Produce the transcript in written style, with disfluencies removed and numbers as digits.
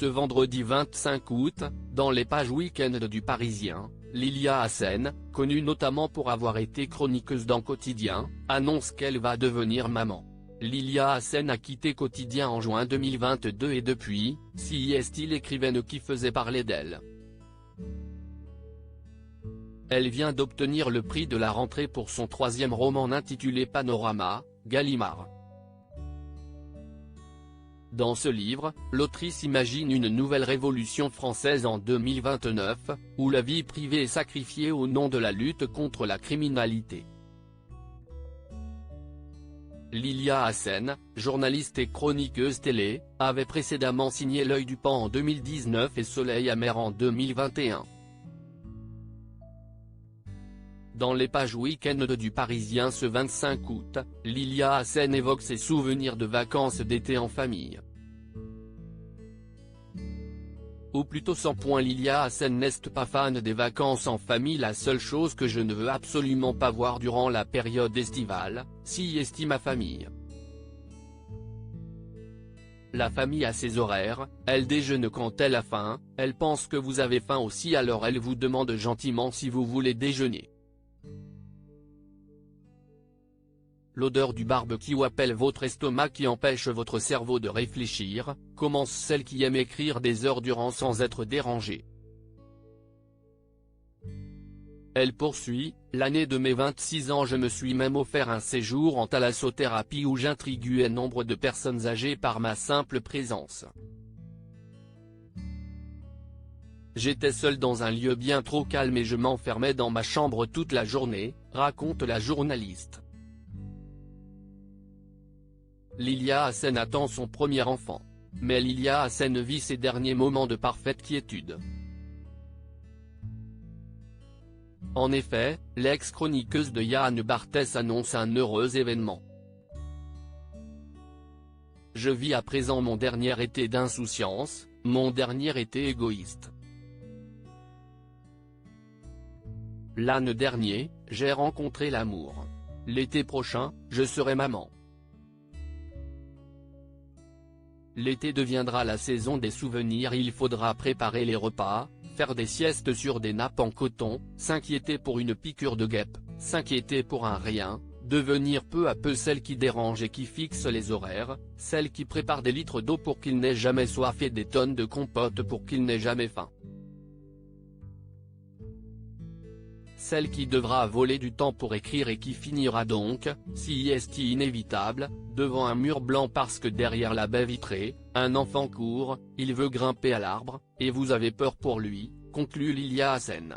Ce vendredi 25 août, dans les pages week-end du Parisien, Lilia Hassen, connue notamment pour avoir été chroniqueuse dans Quotidien, annonce qu'elle va devenir maman. Lilia Hassen a quitté Quotidien en juin 2022 et depuis, est l'écrivaine qui faisait parler d'elle. Elle vient d'obtenir le prix de la rentrée pour son troisième roman intitulé Panorama, Gallimard. Dans ce livre, l'autrice imagine une nouvelle révolution française en 2029, où la vie privée est sacrifiée au nom de la lutte contre la criminalité. Lilia Hassen, journaliste et chroniqueuse télé, avait précédemment signé L'Œil du Pan en 2019 et Soleil amer en 2021. Dans les pages week-end du Parisien ce 25 août, Lilia Hassen évoque ses souvenirs de vacances d'été en famille. Ou plutôt sans point Lilia Hassen n'est pas fan des vacances en famille. La seule chose que je ne veux absolument pas voir durant la période estivale, est ma famille. La famille a ses horaires, elle déjeune quand elle a faim, elle pense que vous avez faim aussi alors elle vous demande gentiment si vous voulez déjeuner. L'odeur du barbecue appelle votre estomac qui empêche votre cerveau de réfléchir, commence celle qui aime écrire des heures durant sans être dérangée. Elle poursuit, l'année de mes 26 ans je me suis même offert un séjour en thalassothérapie où j'intriguais nombre de personnes âgées par ma simple présence. J'étais seul dans un lieu bien trop calme et je m'enfermais dans ma chambre toute la journée, raconte la journaliste. Lilia Hassen attend son premier enfant. Mais Lilia Hassen vit ses derniers moments de parfaite quiétude. En effet, l'ex-chroniqueuse de Yann Barthès annonce un heureux événement. Je vis à présent mon dernier été d'insouciance, mon dernier été égoïste. L'an dernier, j'ai rencontré l'amour. L'été prochain, je serai maman. L'été deviendra la saison des souvenirs, il faudra préparer les repas, faire des siestes sur des nappes en coton, s'inquiéter pour une piqûre de guêpe, s'inquiéter pour un rien, devenir peu à peu celle qui dérange et qui fixe les horaires, celle qui prépare des litres d'eau pour qu'il n'ait jamais soif et des tonnes de compote pour qu'il n'ait jamais faim. Celle qui devra voler du temps pour écrire et qui finira donc, inévitable, devant un mur blanc parce que derrière la baie vitrée, un enfant court, il veut grimper à l'arbre, et vous avez peur pour lui, conclut Lilia Hassen.